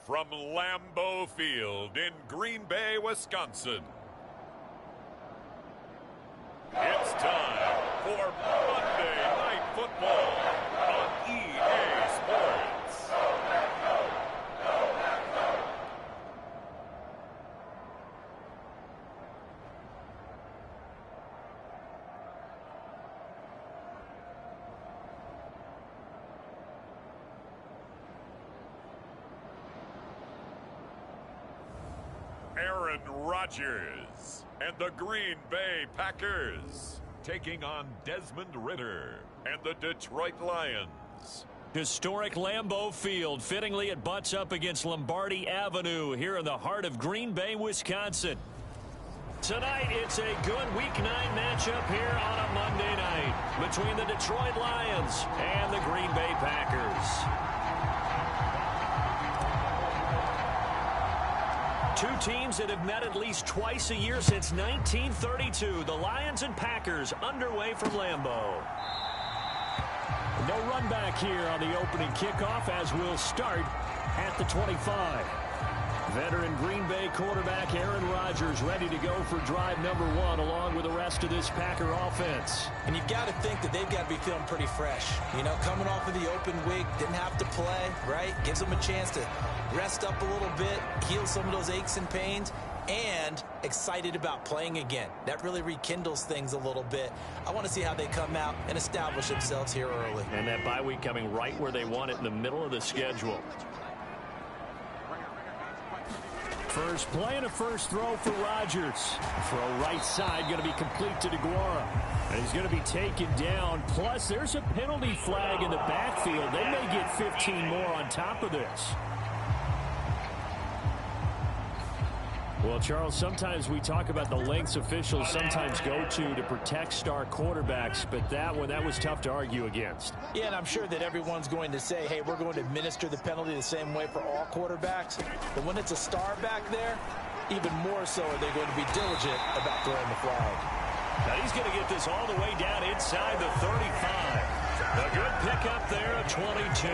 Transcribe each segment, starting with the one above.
from Lambeau Field in Green Bay, Wisconsin. It's time for Monday Night Football on EA Sports. Aaron Rodgers and the Green Bay Packers taking on Desmond Ridder and the Detroit Lions. Historic Lambeau Field. Fittingly, it butts up against Lombardi Avenue here in the heart of Green Bay, Wisconsin. Tonight, it's a good Week 9 matchup here on a Monday night between the Detroit Lions and the Green Bay Packers. Two teams that have met at least twice a year since 1932. The Lions and Packers underway from Lambeau. No run back here on the opening kickoff as we'll start at the 25. Veteran Green Bay quarterback Aaron Rodgers ready to go for drive number 1 along with the rest of this Packer offense. And you've got to think that they've got to be feeling pretty fresh. You know, coming off of the open week, didn't have to play, right? Gives them a chance to rest up a little bit, heal some of those aches and pains, and excited about playing again. That really rekindles things a little bit. I want to see how they come out and establish themselves here early. And that bye week coming right where they want it in the middle of the schedule. First play and a first throw for Rodgers. Throw right side going to be complete to DeGuara. And he's going to be taken down. Plus, there's a penalty flag in the backfield. They may get 15 more on top of this. Well, Charles, sometimes we talk about the lengths officials sometimes go to protect star quarterbacks, but that was tough to argue against. Yeah, and I'm sure that everyone's going to say, hey, we're going to administer the penalty the same way for all quarterbacks. But when it's a star back there, even more so are they going to be diligent about throwing the flag. Now he's going to get this all the way down inside the 35. A good pickup there at 22.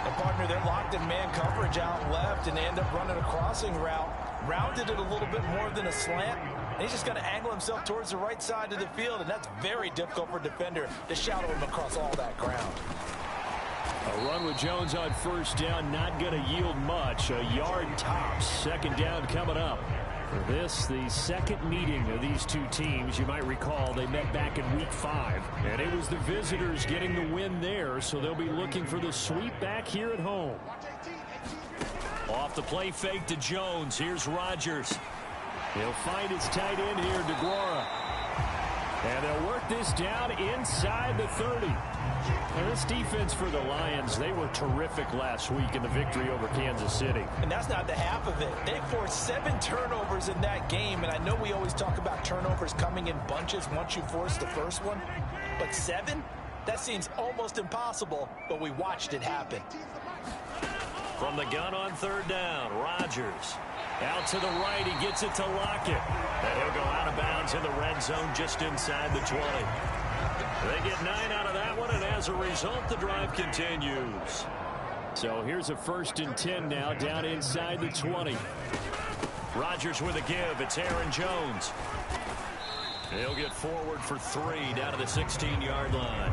And partner, they're locked in man coverage out left, and they end up running a crossing route. Rounded it a little bit more than a slant. And he's just going to angle himself towards the right side of the field, and that's very difficult for a defender to shadow him across all that ground. A run with Jones on first down, not going to yield much. A yard tops. Second down coming up. For this, the second meeting of these two teams, you might recall they met back in Week 5. And it was the visitors getting the win there, so they'll be looking for the sweep back here at home. Off the play fake to Jones. Here's Rodgers. He'll find his tight end here, DeGuara. And they'll work this down inside the 30. And this defense for the Lions, they were terrific last week in the victory over Kansas City. And that's not the half of it. They forced 7 turnovers in that game, and I know we always talk about turnovers coming in bunches once you force the first one. But 7? That seems almost impossible, but we watched it happen. From the gun on third down, Rodgers. Out to the right, he gets it to Lockett. And he'll go out of bounds in the red zone just inside the 20. They get 9 out of that one, and as a result, the drive continues. So here's a 1st and 10 now, down inside the 20. Rodgers with a give. It's Aaron Jones. He'll get forward for 3 down to the 16-yard line.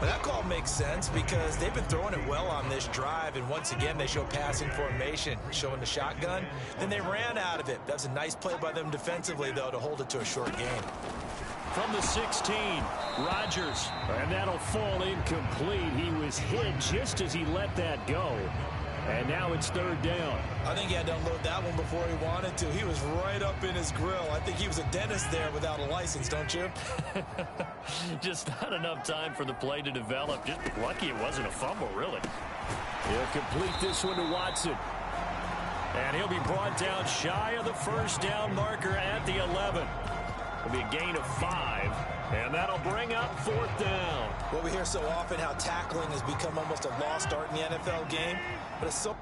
Well, that call makes sense because they've been throwing it well on this drive, and once again they show passing formation, showing the shotgun. Then they ran out of it. That's a nice play by them defensively, though, to hold it to a short game. From the 16, Rodgers. And that'll fall incomplete. He was hit just as he let that go. And now it's 3rd down. I think he had to unload that one before he wanted to. He was right up in his grill. I think he was a dentist there without a license, don't you? Just not enough time for the play to develop. Just lucky it wasn't a fumble, really. He'll complete this one to Watson. And he'll be brought down shy of the 1st down marker at the 11. It'll be a gain of 5. And that'll bring up 4th down. Well, we hear so often how tackling has become almost a lost art in the NFL game. But it's so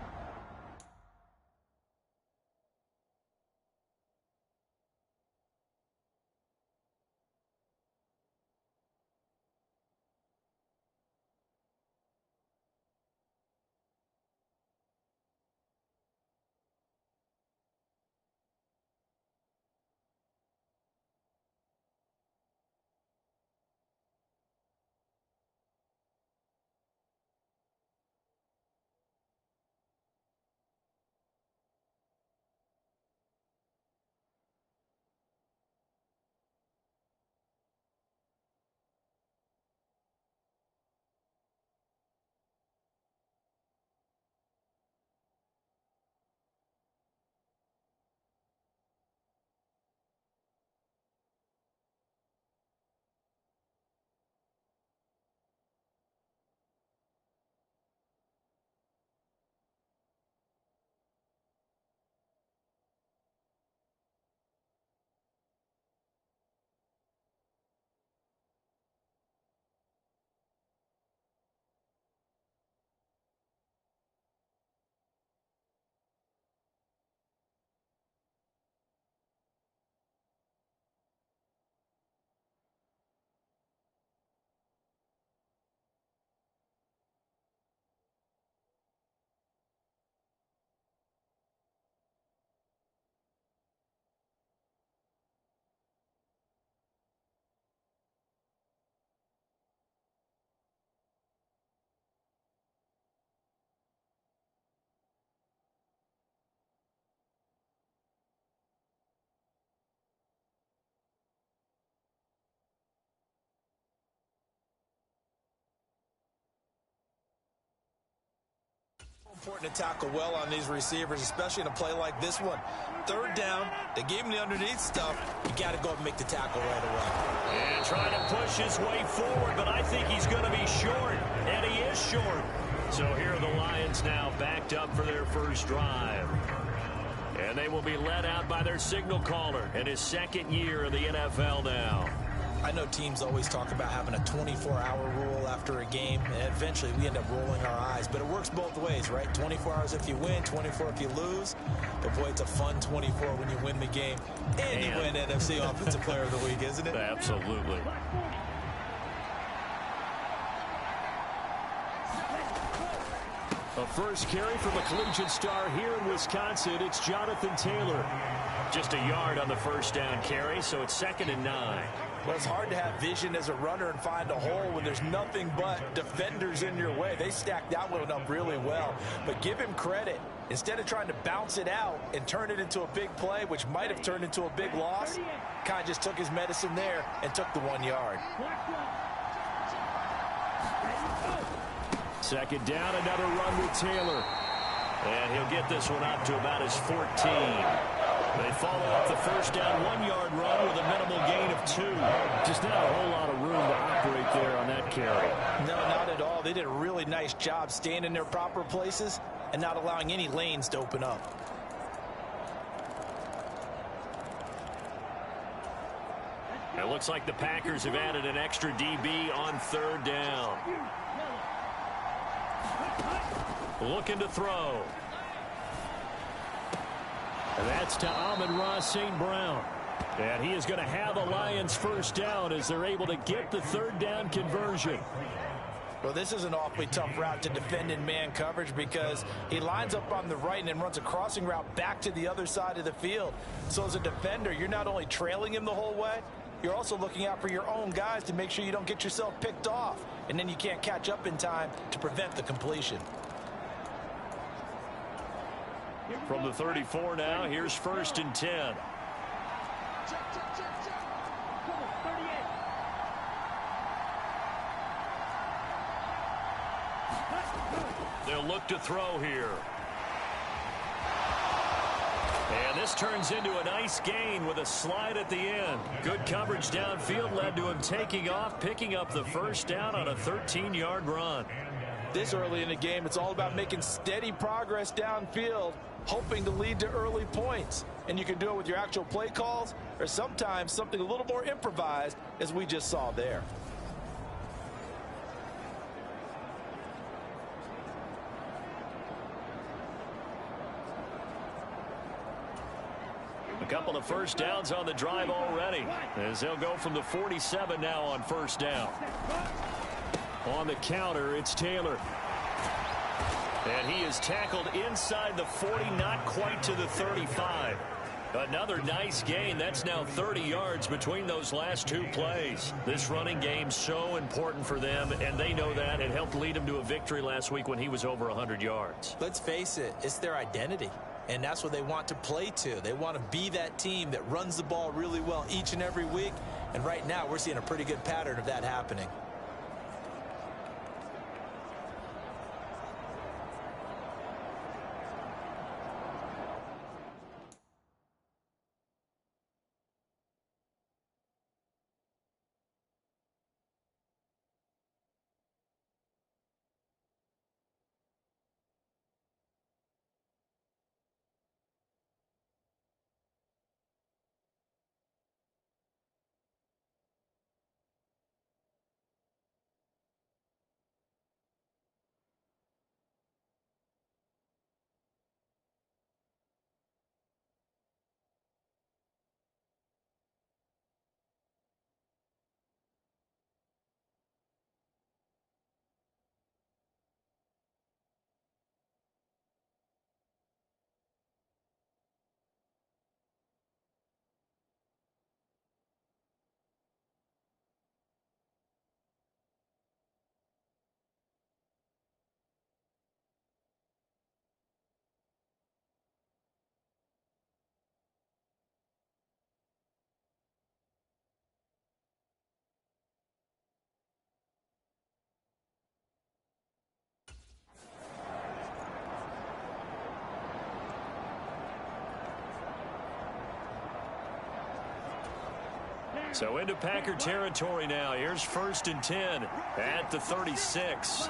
important to tackle well on these receivers, especially in a play like this one. Third down, they gave him the underneath stuff. You got to go and make the tackle right away. And trying to push his way forward, but I think he's going to be short, and he is short. So here are the Lions now backed up for their first drive. And they will be led out by their signal caller in his second year in the NFL now. I know teams always talk about having a 24-hour rule after a game, and eventually we end up rolling our eyes. But it works both ways, right? 24 hours if you win, 24 if you lose. But, boy, it's a fun 24 when you win the game. And you win NFC Offensive Player of the Week, isn't it? Absolutely. A first carry from a collegiate star here in Wisconsin. It's Jonathan Taylor. Just a yard on the first down carry, so it's 2nd and 9. Well, it's hard to have vision as a runner and find a hole when there's nothing but defenders in your way. They stacked that one up really well. But give him credit. Instead of trying to bounce it out and turn it into a big play, which might have turned into a big loss, kind of just took his medicine there and took the 1 yard. 2nd down, another run with Taylor. And he'll get this one up to about his 14. They follow up the first down 1 yard run with a minimal gain of 2. Just not a whole lot of room to operate there on that carry. No, not at all. They did a really nice job staying in their proper places and not allowing any lanes to open up. It looks like the Packers have added an extra DB on 3rd down. Looking to throw. And that's to Amon-Ra St. Brown. And he is going to have a Lions first down as they're able to get the 3rd down conversion. Well, this is an awfully tough route to defend in man coverage because he lines up on the right and then runs a crossing route back to the other side of the field. So as a defender, you're not only trailing him the whole way, you're also looking out for your own guys to make sure you don't get yourself picked off. And then you can't catch up in time to prevent the completion. From the 34 now, here's 1st and 10. They'll look to throw here. And this turns into a nice gain with a slide at the end. Good coverage downfield led to him taking off, picking up the first down on a 13-yard run. This early in the game, it's all about making steady progress downfield, hoping to lead to early points. And you can do it with your actual play calls or sometimes something a little more improvised, as we just saw there. A couple of first downs on the drive already, as they'll go from the 47 now on 1st down. On the counter, it's Taylor. And he is tackled inside the 40, not quite to the 35. Another nice gain. That's now 30 yards between those last 2 plays. This running game so important for them, and they know that. It helped lead them to a victory last week when he was over 100 yards. Let's face it, it's their identity. And that's what they want to play to. They want to be that team that runs the ball really well each and every week. And right now, we're seeing a pretty good pattern of that happening. So into Packer territory now. Here's 1st and 10 at the 36.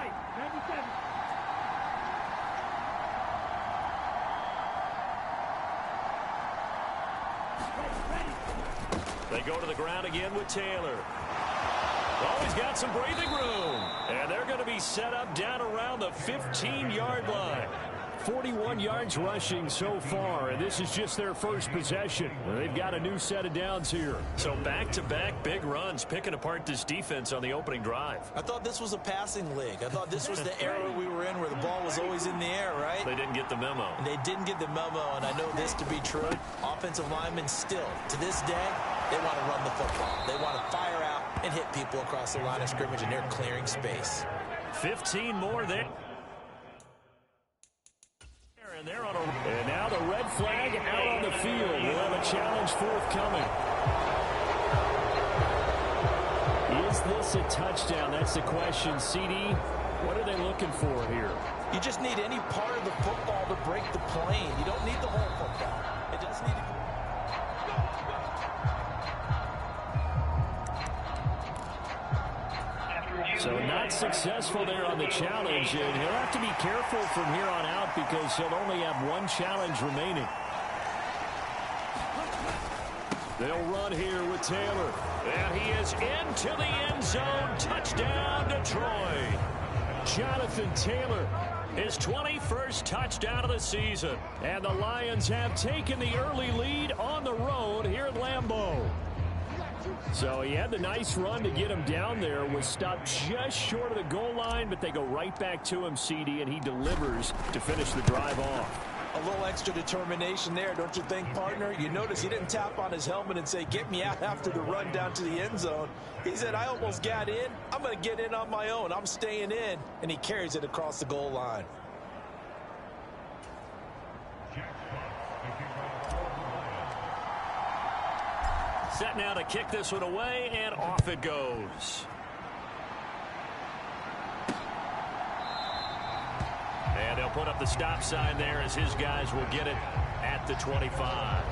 They go to the ground again with Taylor. Oh, he's got some breathing room. And they're going to be set up down around the 15-yard line. 41 yards rushing so far, and this is just their first possession. They've got a new set of downs here. So back-to-back big runs, picking apart this defense on the opening drive. I thought this was a passing league. I thought this was the era we were in where the ball was always in the air, right? They didn't get the memo. And they didn't get the memo, and I know this to be true. Offensive linemen still, to this day, they want to run the football. They want to fire out and hit people across the line of scrimmage, and they're clearing space. 15 more there. And now the red flag out on the field. We'll have a challenge forthcoming. Is this a touchdown? That's the question. CD, what are they looking for here? You just need any part of the football to break the plane. You don't need the whole football. It just needs to... So not successful there on the challenge, and he'll have to be careful from here on out because he'll only have one challenge remaining. They'll run here with Taylor. And he is into the end zone. Touchdown, Detroit. Jonathan Taylor, his 21st touchdown of the season. And the Lions have taken the early lead on the road here at Lambeau. So he had the nice run to get him down there, was stopped just short of the goal line, but they go right back to him, CD, and he delivers to finish the drive off. A little extra determination there, don't you think, partner? You notice he didn't tap on his helmet and say, get me out after the run down to the end zone. He said, I almost got in. I'm going to get in on my own. I'm staying in. And he carries it across the goal line. Set now to kick this one away, and off it goes. And they'll put up the stop sign there as his guys will get it at the 25.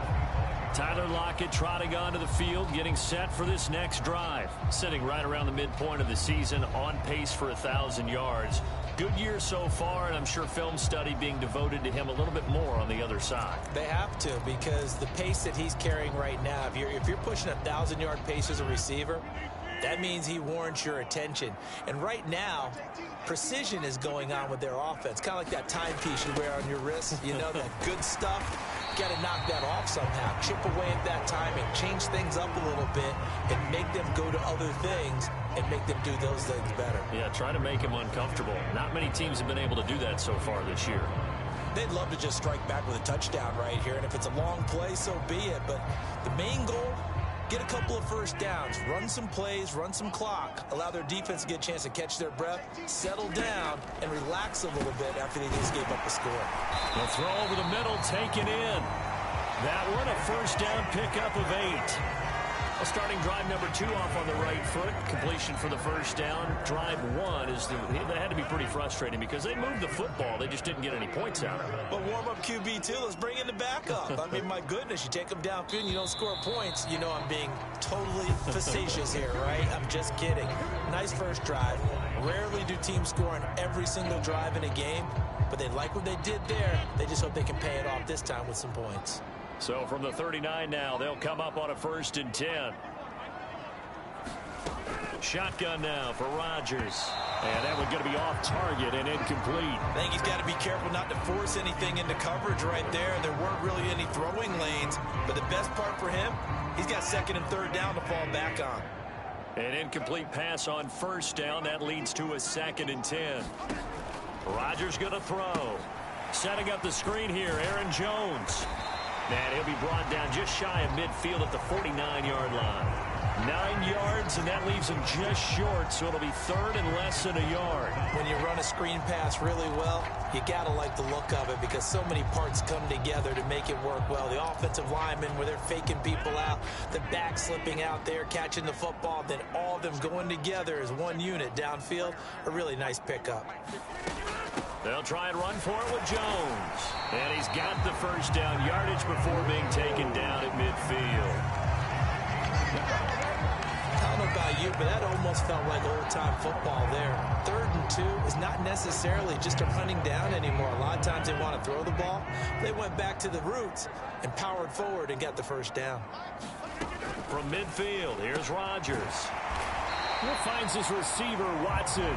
Tyler Lockett trotting onto the field, getting set for this next drive. Sitting right around the midpoint of the season, on pace for 1,000 yards. Good year so far, and I'm sure film study being devoted to him a little bit more on the other side. They have to, because the pace that he's carrying right now, if you're pushing 1,000-yard pace as a receiver, that means he warrants your attention. And right now, precision is going on with their offense. Kind of like that timepiece you wear on your wrist, you know, that good stuff. Got to knock that off somehow. Chip away at that timing. Change things up a little bit and make them go to other things and make them do those things better. Yeah, try to make him uncomfortable. Not many teams have been able to do that so far this year. They'd love to just strike back with a touchdown right here, and if it's a long play, so be it. But the main goal, get a couple of first downs, run some plays, run some clock, allow their defense to get a chance to catch their breath, settle down, and relax a little bit after they just gave up a score. The throw over the middle, taken in. That one, a first down pickup of 8. Well, starting drive number 2 off on the right foot. Completion for the first down. Drive 1 that had to be pretty frustrating because they moved the football. They just didn't get any points out of it. But warm up QB too. Let's bring in the backup. I mean, my goodness, you take them downfield and you don't score points. You know I'm being totally facetious here, right? I'm just kidding. Nice first drive. Rarely do teams score on every single drive in a game, but they like what they did there. They just hope they can pay it off this time with some points. So from the 39 now, they'll come up on a 1st and 10. Shotgun now for Rodgers. And that one's going to be off target and incomplete. I think he's got to be careful not to force anything into coverage right there. There weren't really any throwing lanes. But the best part for him, he's got 2nd and 3rd down to fall back on. An incomplete pass on 1st down. That leads to a 2nd and 10. Rodgers going to throw. Setting up the screen here, Aaron Jones. And he'll be brought down just shy of midfield at the 49-yard line. 9 yards, and that leaves him just short, so it'll be 3rd and less than a yard. When you run a screen pass really well, you got to like the look of it because so many parts come together to make it work well. The offensive linemen, where they're faking people out, the back slipping out there, catching the football, then all of them going together as one unit downfield. A really nice pickup. They'll try and run for it with Jones. And he's got the first down yardage before being taken down at midfield. you, but that almost felt like old-time football there. 3rd and 2 is not necessarily just a running down anymore. A lot of times they want to throw the ball. They went back to the roots and powered forward and got the first down. From midfield, here's Rodgers. He finds his receiver, Watson.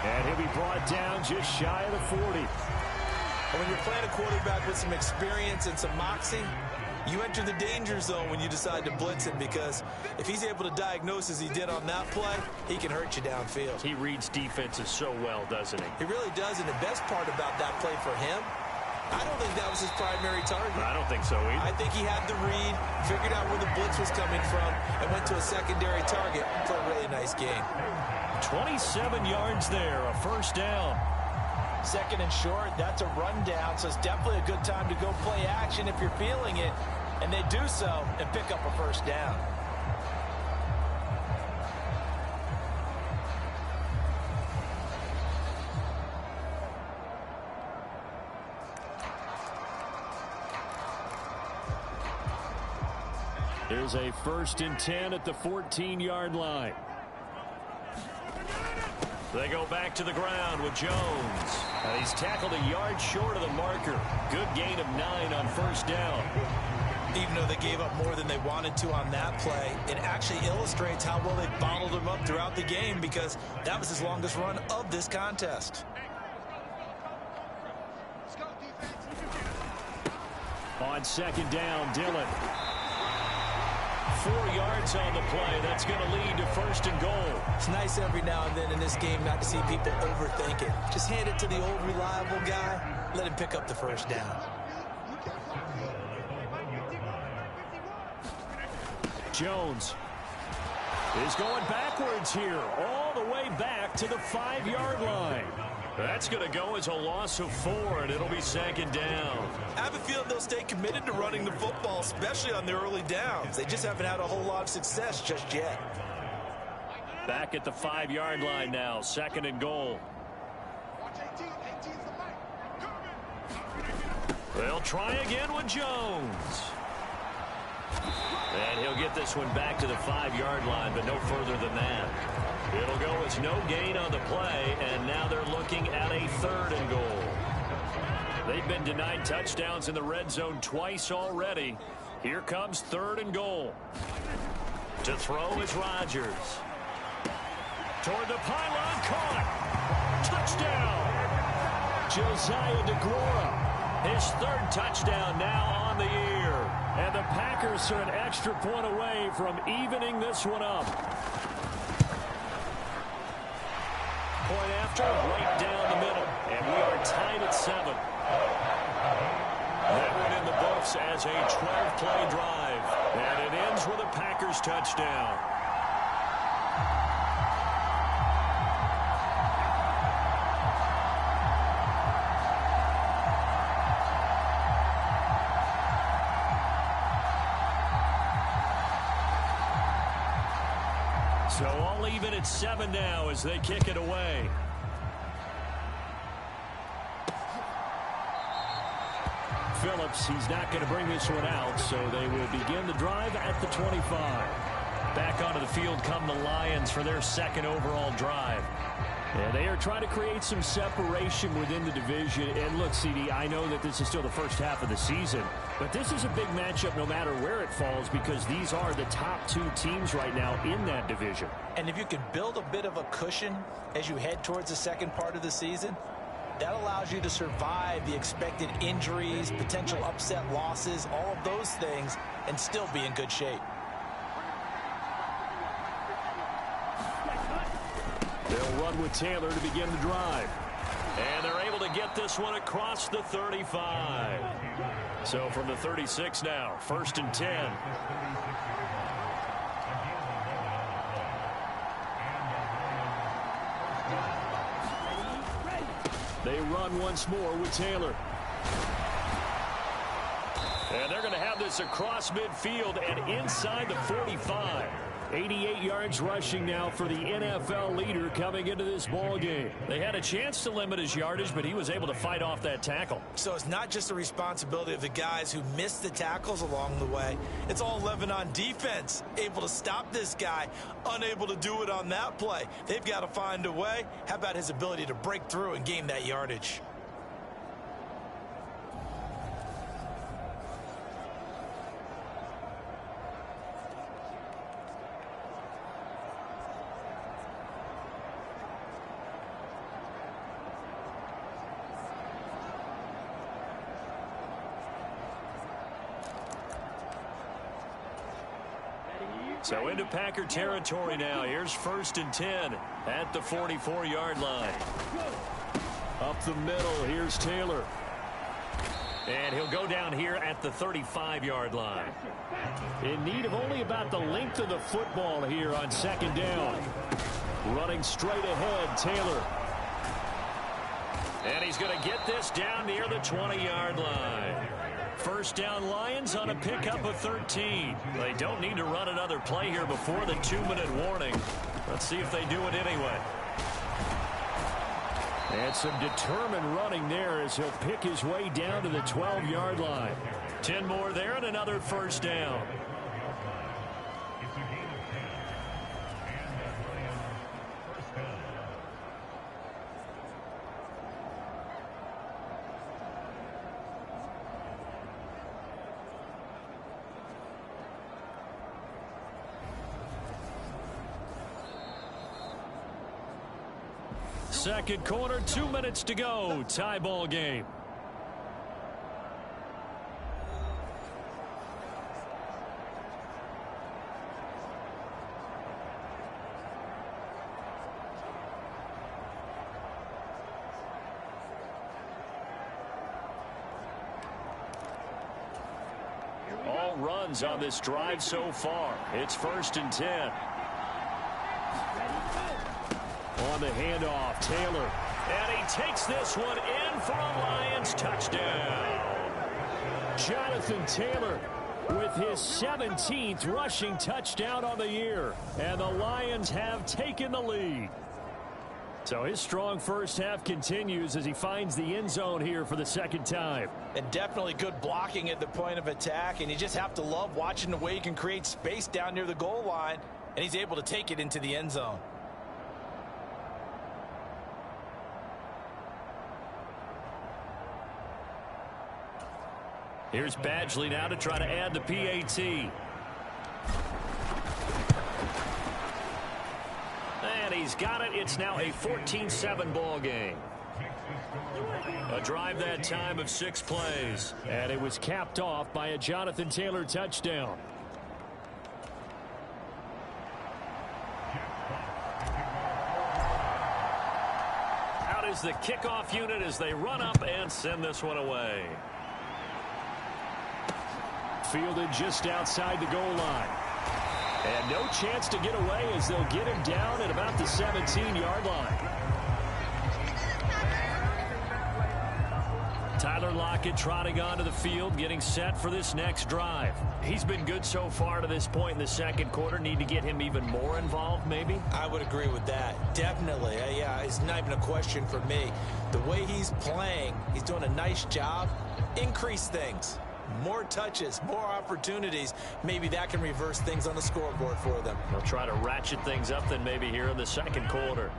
And he'll be brought down just shy of the 40. When you're playing a quarterback with some experience and some moxie, you enter the danger zone when you decide to blitz him, because if he's able to diagnose as he did on that play, he can hurt you downfield. He reads defenses so well, doesn't he? He really does, and the best part about that play for him, I don't think that was his primary target. I don't think so either. I think he had the read, figured out where the blitz was coming from, and went to a secondary target for a really nice game. 27 yards there, a first down. 2nd and short, that's a rundown, so it's definitely a good time to go play action if you're feeling it, and they do so and pick up a first down. There's a 1st and 10 at the 14-yard line. They go back to the ground with Jones. He's tackled a yard short of the marker. Good gain of 9 on first down. Even though they gave up more than they wanted to on that play, it actually illustrates how well they bottled him up throughout the game, because that was his longest run of this contest. On 2nd down, Dillon. 4 yards on the play. That's going to lead to 1st and goal. It's nice every now and then in this game not to see people overthink it. Just hand it to the old reliable guy. Let him pick up the first down. Jones is going backwards here, all the way back to the 5-yard line. That's going to go as a loss of 4, and it'll be 2nd down. I have a feeling they'll stay committed to running the football, especially on their early downs. They just haven't had a whole lot of success just yet. Back at the 5-yard line now, 2nd and goal. They'll try again with Jones. And he'll get this one back to the 5-yard line, but no further than that. It'll go as no gain on the play, and now they're looking at a 3rd and goal. They've been denied touchdowns in the red zone twice already. Here comes 3rd and goal. To throw is Rodgers. Toward the pylon, caught. Touchdown. Josiah DeGuara. His 3rd touchdown now on the year. And the Packers are an extra point away from evening this one up. Point after, right down the middle. And we are tied at 7. That one in the books as a 12-play drive. And it ends with a Packers touchdown. So all even at 7 now as they kick it away. Phillips, he's not going to bring this one out, so they will begin the drive at the 25. Back onto the field come the Lions for their 2nd overall drive. And they are trying to create some separation within the division. And look, CD, I know that this is still the first half of the season, but this is a big matchup no matter where it falls, because these are the top 2 teams right now in that division. And if you can build a bit of a cushion as you head towards the second part of the season, that allows you to survive the expected injuries, potential upset losses, all of those things, and still be in good shape. They'll run with Taylor to begin the drive. And they're able to get this one across the 35. So from the 36 now, 1st and 10. They run once more with Taylor. And they're going to have this across midfield and inside the 45. 88 yards rushing now for the NFL leader coming into this ball game. They had a chance to limit his yardage, but he was able to fight off that tackle. So it's not just the responsibility of the guys who missed the tackles along the way. It's all 11 on defense, able to stop this guy, unable to do it on that play. They've got to find a way. How about his ability to break through and gain that yardage? So into Packer territory now. Here's 1st and 10 at the 44-yard line. Up the middle, here's Taylor. And he'll go down here at the 35-yard line. In need of only about the length of the football here on 2nd down. Running straight ahead, Taylor. And he's going to get this down near the 20-yard line. 1st down Lions on a pickup of 13. They don't need to run another play here before the 2-minute warning. Let's see if they do it anyway. And some determined running there as he'll pick his way down to the 12-yard line. 10 more there and another 1st down. Second quarter, 2 minutes to go. Tie ball game. All runs on this drive so far. It's 1st and 10. On the handoff, Taylor. And he takes this one in for a Lions touchdown. Jonathan Taylor with his 17th rushing touchdown on the year. And the Lions have taken the lead. So his strong first half continues as he finds the end zone here for the 2nd time. And definitely good blocking at the point of attack. And you just have to love watching the way he can create space down near the goal line. And he's able to take it into the end zone. Here's Badgley now to try to add the PAT. And he's got it. It's now a 14-7 ball game. A drive that time of 6 plays. And it was capped off by a Jonathan Taylor touchdown. Out is the kickoff unit as they run up and send this one away. Fielded just outside the goal line. And no chance to get away as they'll get him down at about the 17-yard line. Tyler Lockett trotting onto the field, getting set for this next drive. He's been good so far to this point in the 2nd quarter. Need to get him even more involved, maybe? I would agree with that. Definitely. Yeah, it's not even a question for me. The way he's playing, he's doing a nice job. Increase things. More touches, more opportunities. Maybe that can reverse things on the scoreboard for them. They'll try to ratchet things up then maybe here in the 2nd quarter.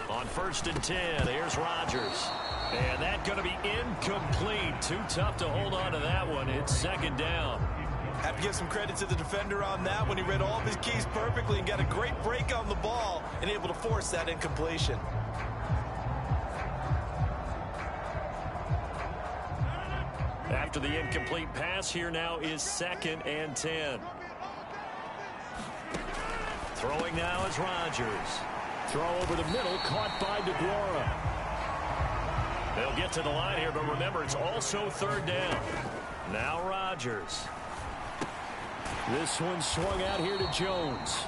On 1st and 10, here's Rodgers. And that's going to be incomplete. Too tough to hold on to that one. It's 2nd down. Have to give some credit to the defender on that one. He read all of his keys perfectly and got a great break on the ball and able to force that incompletion. After the incomplete pass, here now is 2nd and 10. Throwing now is Rodgers. Throw over the middle, caught by DeGuara. They'll get to the line here, but remember, it's also 3rd down. Now Rodgers. This one swung out here to Jones.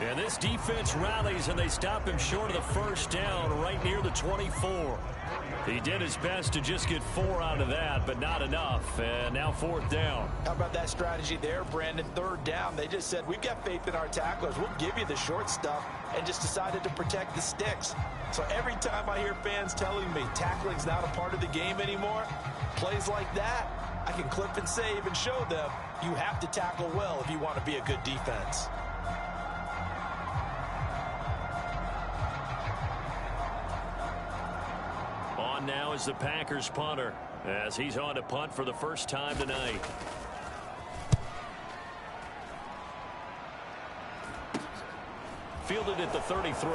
And this defense rallies, and they stop him short of the first down right near the 24. He did his best to just get 4 out of that, but not enough. And now 4th down. How about that strategy there, Brandon? 3rd down. They just said, we've got faith in our tacklers. We'll give you the short stuff, and just decided to protect the sticks. So every time I hear fans telling me tackling's not a part of the game anymore, plays like that, I can clip and save and show them you have to tackle well if you want to be a good defense. On now is the Packers punter, as he's on to punt for the first time tonight. Fielded at the 33.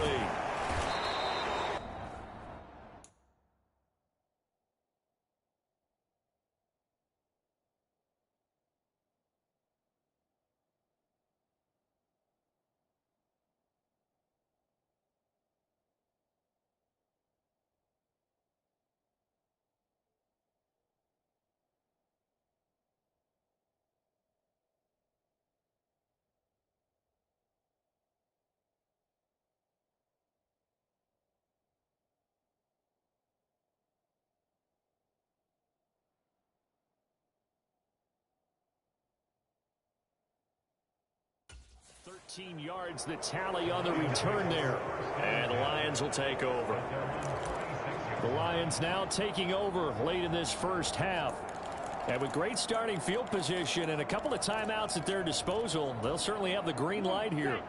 Yards the tally on the return there, and the Lions will take over. The Lions now taking over late in this first half, and with great starting field position and a couple of timeouts at their disposal, they'll certainly have the green light here.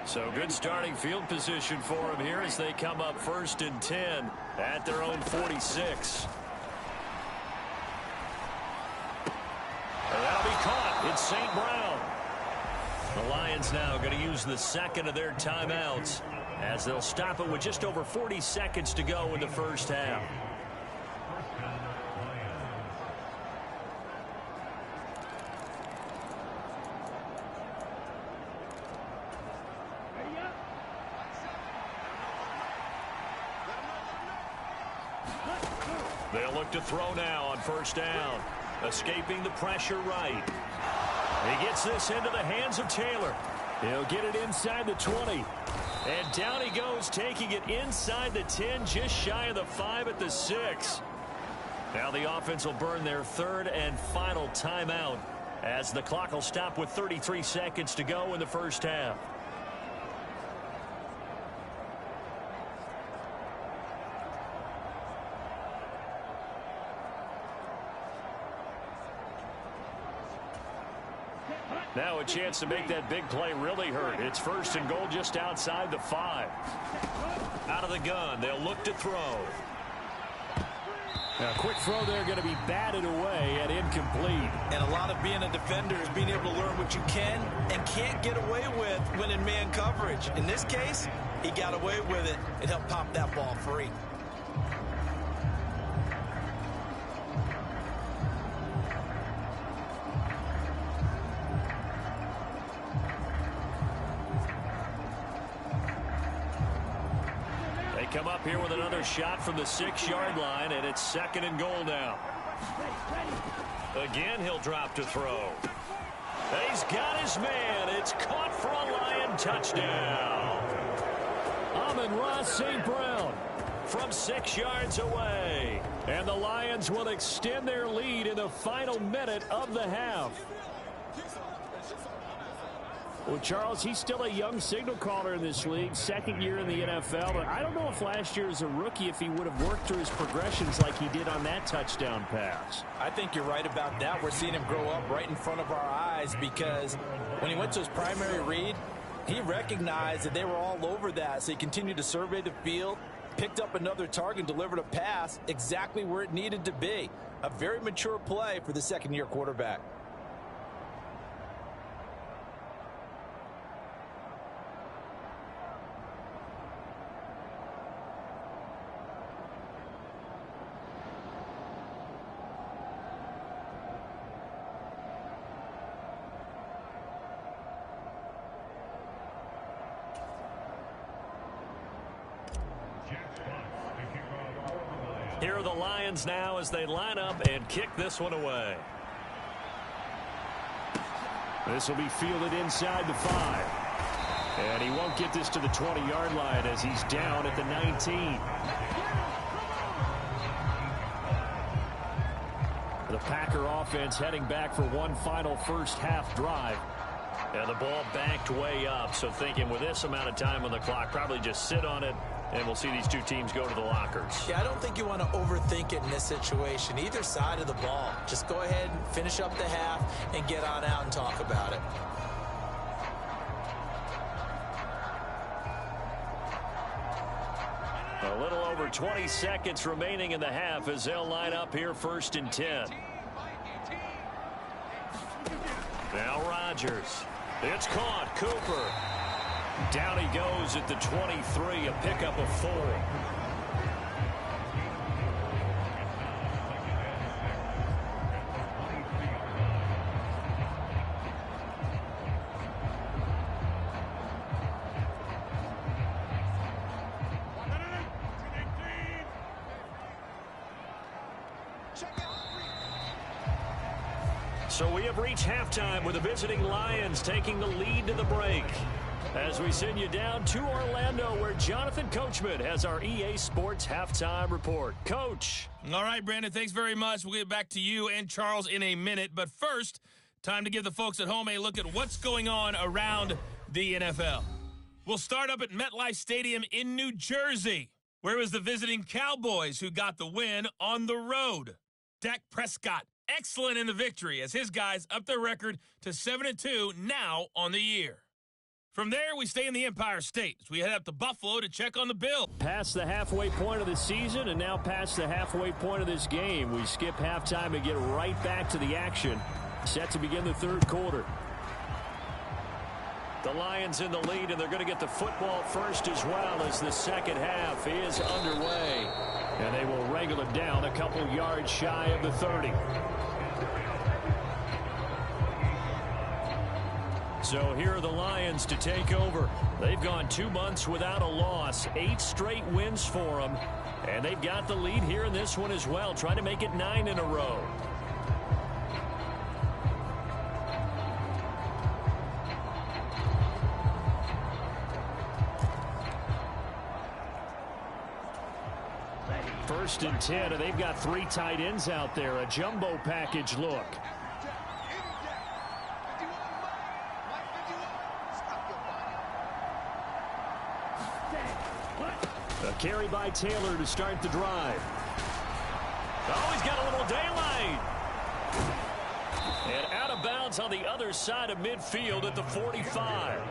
So good starting field position for them here as they come up 1st and 10 at their own 46. And that'll be caught. It's St. Brown. The Lions now going to use the second of their timeouts as they'll stop it with just over 40 seconds to go in the first half. They'll look to throw now on 1st down. Escaping the pressure right. He gets this into the hands of Taylor. He'll get it inside the 20. And down he goes, taking it inside the 10, just shy of the 5 at the 6. Now the offense will burn their 3rd and final timeout as the clock will stop with 33 seconds to go in the first half. Now a chance to make that big play really hurt. It's 1st and goal just outside the 5. Out of the gun, they'll look to throw. Now, a quick throw there going to be batted away and incomplete. And a lot of being a defender is being able to learn what you can and can't get away with when in man coverage. In this case, he got away with it and helped pop that ball free. Come up here with another shot from the 6-yard line, and it's 2nd and goal now. Again, he'll drop to throw. He's got his man. It's caught for a Lion touchdown. Amon-Ra St. Brown from 6 yards away. And the Lions will extend their lead in the final minute of the half. Well, Charles, he's still a young signal caller in this league, 2nd year in the NFL. But I don't know if last year as a rookie, if he would have worked through his progressions like he did on that touchdown pass. I think you're right about that. We're seeing him grow up right in front of our eyes because when he went to his primary read, he recognized that they were all over that. So he continued to survey the field, picked up another target, delivered a pass exactly where it needed to be. A very mature play for the 2nd-year quarterback. Here are the Lions now as they line up and kick this one away. This will be fielded inside the 5. And he won't get this to the 20-yard line as he's down at the 19. The Packer offense heading back for one final first-half drive. And the ball backed way up, so thinking with this amount of time on the clock, probably just sit on it, and we'll see these two teams go to the lockers. Yeah, I don't think you want to overthink it in this situation. Either side of the ball. Just go ahead and finish up the half and get on out and talk about it. A little over 20 seconds remaining in the half as they'll line up here 1st and 10. Now Rodgers. It's caught. Cooper. Down he goes at the 23, a pickup of 4. So we have reached halftime with the visiting Lions taking the lead to the break. As we send you down to Orlando, where Jonathan Coachman has our EA Sports Halftime Report. Coach. All right, Brandon, thanks very much. We'll get back to you and Charles in a minute. But first, time to give the folks at home a look at what's going on around the NFL. We'll start up at MetLife Stadium in New Jersey, where it was the visiting Cowboys who got the win on the road. Dak Prescott, excellent in the victory as his guys up their record to 7-2 now on the year. From there, we stay in the Empire State as we head up to Buffalo to check on the Bills. Past the halfway point of the season and now past the halfway point of this game. We skip halftime and get right back to the action. Set to begin the third quarter. The Lions in the lead, and they're going to get the football first as well as the second half is underway. And they will wrangle it down a couple yards shy of the 30. So here are the Lions to take over. They've gone 2 months without a loss, 8 straight wins for them. And they've got the lead here in this one as well, trying to make it 9 in a row. First and 10, and they've got 3 tight ends out there. A jumbo package look. A carry by Taylor to start the drive. Oh, he's got a little daylight. And out of bounds on the other side of midfield at the 45.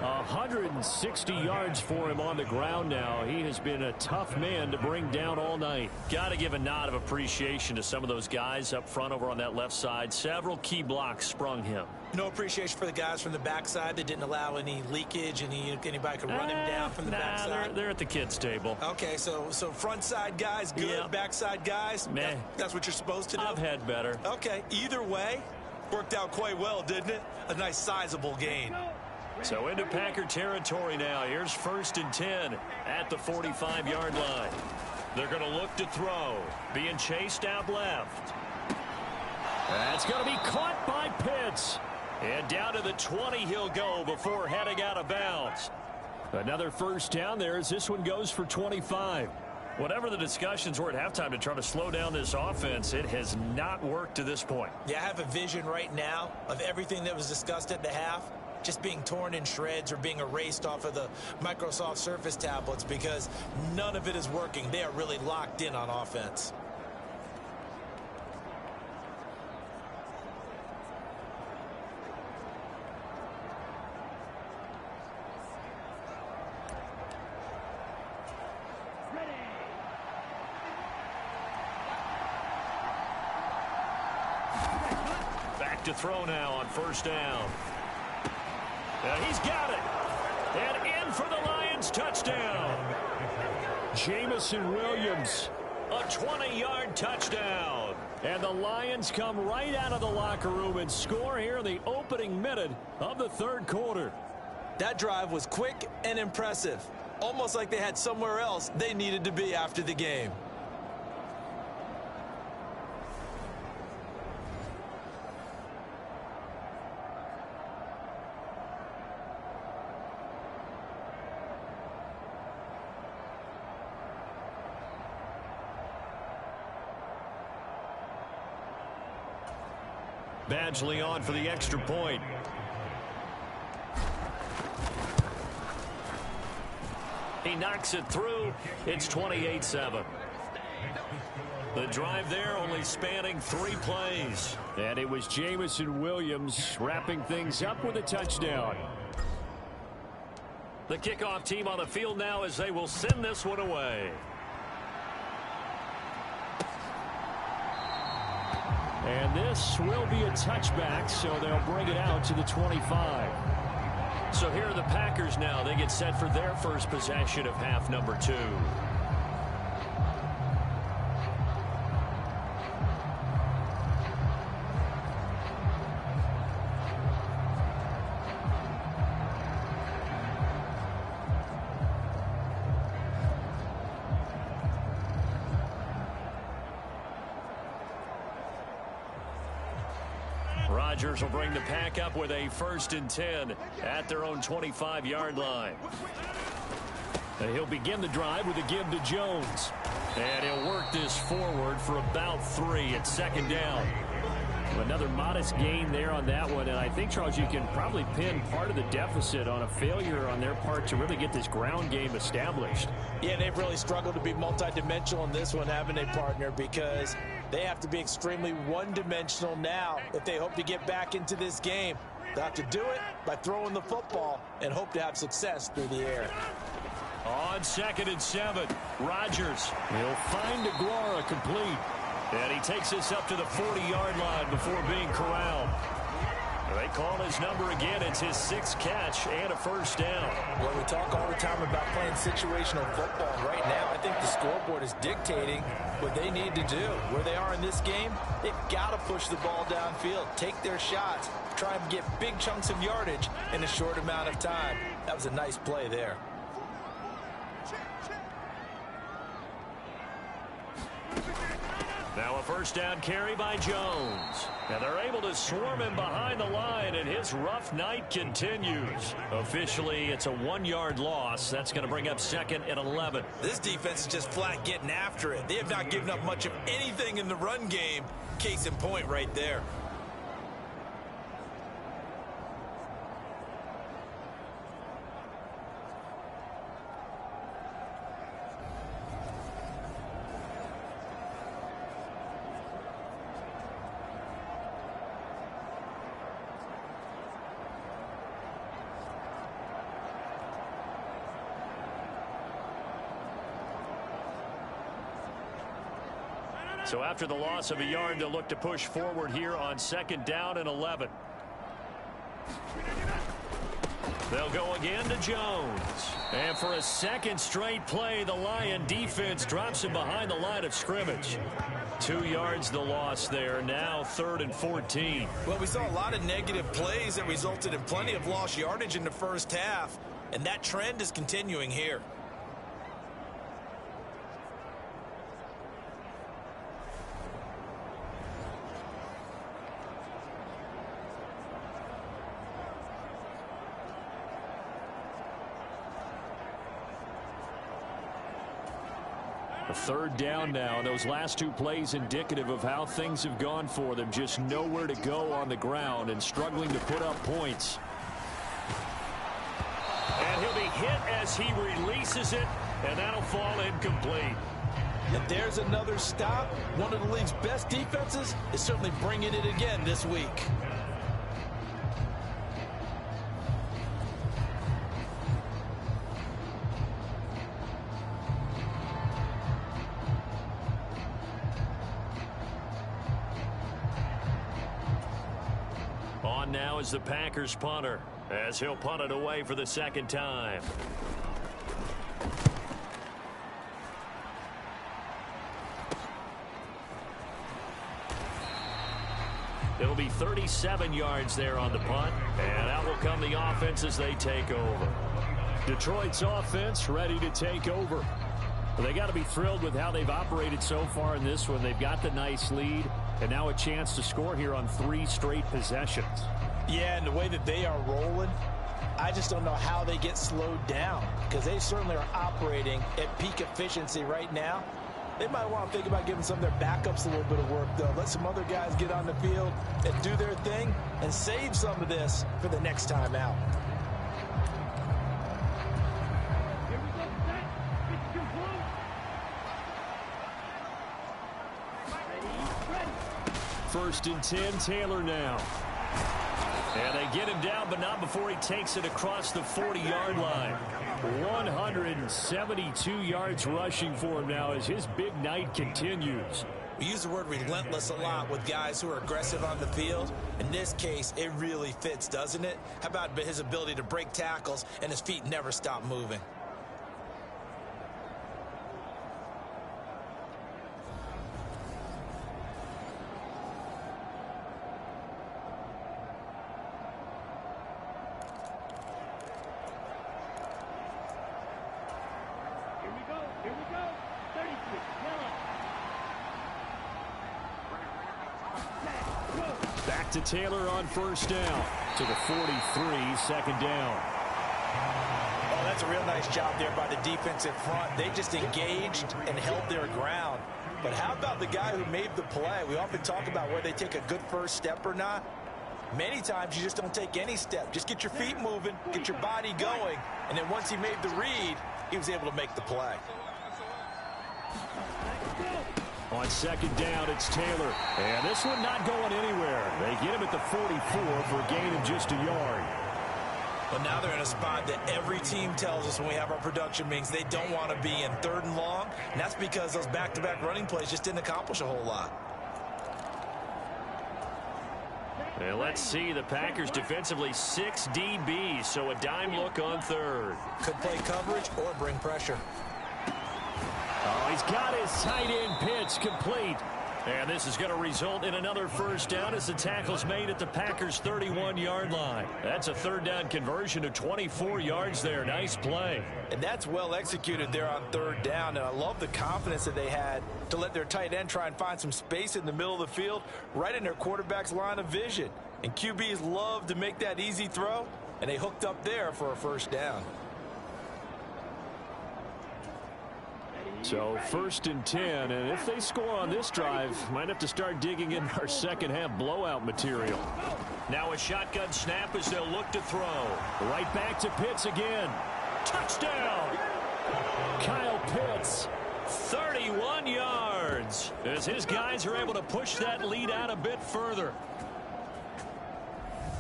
160 yards for him on the ground now. He has been a tough man to bring down all night. Got to give a nod of appreciation to some of those guys up front over on that left side. Several key blocks sprung him. No appreciation for the guys from the backside that didn't allow any leakage, and anybody could run him down from the backside. They're at the kids' table. Okay, so front side guys good, yep. Backside guys, meh. That's what you're supposed to do? I've had better. Okay, either way, worked out quite well, didn't it? A nice sizable gain. So into Packer territory now. Here's 1st and 10 at the 45-yard line. They're going to look to throw. Being chased out left. That's going to be caught by Pitts. And down to the 20 he'll go before heading out of bounds. Another first down there as this one goes for 25. Whatever the discussions were at halftime to try to slow down this offense, it has not worked to this point. Yeah, I have a vision right now of everything that was discussed at the half just being torn in shreds or being erased off of the Microsoft Surface tablets because none of it is working. They are really locked in on offense. Back to throw now on first down. He's got it. And in for the Lions touchdown. Jamison Williams, a 20-yard touchdown. And the Lions come right out of the locker room and score here in the opening minute of the third quarter. That drive was quick and impressive. Almost like they had somewhere else they needed to be after the game. Badgley on for the extra point. He knocks it through. It's 28-7. The drive there only spanning 3 plays. And it was Jameson Williams wrapping things up with a touchdown. The kickoff team on the field now as they will send this one away. And this will be a touchback, so they'll bring it out to the 25. So here are the Packers now. They get set for their first possession of half number 2. Rodgers will bring the Pack up with a 1st and 10 at their own 25-yard line. And he'll begin the drive with a give to Jones. And he'll work this forward for about 3 at 2nd down. Another modest gain there on that one, and I think, Charles, you can probably pin part of the deficit on a failure on their part to really get this ground game established. Yeah, they've really struggled to be multidimensional in this one, haven't they, partner? Because they have to be extremely one-dimensional now if they hope to get back into this game. They'll have to do it by throwing the football and hope to have success through the air. On 2nd and 7, Rodgers. He'll find Aguara complete. And he takes this up to the 40-yard line before being corralled. They call his number again. It's his 6th catch and a 1st down. Well, we talk all the time about playing situational football. Right now, I think the scoreboard is dictating what they need to do. Where they are in this game, they've got to push the ball downfield, take their shots, try and get big chunks of yardage in a short amount of time. That was a nice play there. Now a 1st down carry by Jones. And they're able to swarm him behind the line, and his rough night continues. Officially, it's a 1-yard loss. That's going to bring up 2nd and 11. This defense is just flat getting after it. They have not given up much of anything in the run game. Case in point right there. So after the loss of a yard, they'll look to push forward here on 2nd down and 11. They'll go again to Jones. And for a 2nd straight play, the Lion defense drops him behind the line of scrimmage. 2 yards the loss there. Now 3rd and 14. Well, we saw a lot of negative plays that resulted in plenty of lost yardage in the first half. And that trend is continuing here. A 3rd down now. Those last 2 plays indicative of how things have gone for them. Just nowhere to go on the ground and struggling to put up points. And he'll be hit as he releases it, and that'll fall incomplete. And there's another stop. One of the league's best defenses is certainly bringing it again this week. On now is the Packers punter, as he'll punt it away for the 2nd time. It'll be 37 yards there on the punt, and out will come the offense as they take over. Detroit's offense ready to take over. Well, they got to be thrilled with how they've operated so far in this one. They've got the nice lead, and now a chance to score here on 3 straight possessions. Yeah, and the way that they are rolling, I just don't know how they get slowed down, because they certainly are operating at peak efficiency right now. They might want to think about giving some of their backups a little bit of work, though. Let some other guys get on the field and do their thing and save some of this for the next time out. First and 10, Taylor now. And they get him down, but not before he takes it across the 40-yard line. 172 yards rushing for him now as his big night continues. We use the word relentless a lot with guys who are aggressive on the field. In this case, it really fits, doesn't it? How about his ability to break tackles and his feet never stop moving? Back to Taylor on first down. To the 43, second down. Oh, that's a real nice job there by the defensive front. They just engaged and held their ground. But how about the guy who made the play? We often talk about whether they take a good first step or not. Many times you just don't take any step. Just get your feet moving, get your body going, and then once he made the read, he was able to make the play. On second down, it's Taylor. And this one not going anywhere. They get him at the 44 for a gain of just a yard. But now they're in a spot that every team tells us when we have our production meetings they don't want to be in, 3rd and long. And that's because those back-to-back running plays just didn't accomplish a whole lot. And let's see, the Packers defensively 6 DBs, so a dime look on 3rd. Could play coverage or bring pressure. Oh, he's got his tight end pitch complete. And this is going to result in another first down as the tackle's made at the Packers' 31-yard line. That's a 3rd down conversion of 24 yards there. Nice play. And that's well executed there on 3rd down. And I love the confidence that they had to let their tight end try and find some space in the middle of the field, right in their quarterback's line of vision. And QBs love to make that easy throw, and they hooked up there for a first down. So 1st and 10, and if they score on this drive, might have to start digging in our second half blowout material. Now a shotgun snap as they'll look to throw. Right back to Pitts again. Touchdown! Kyle Pitts, 31 yards, as his guys are able to push that lead out a bit further.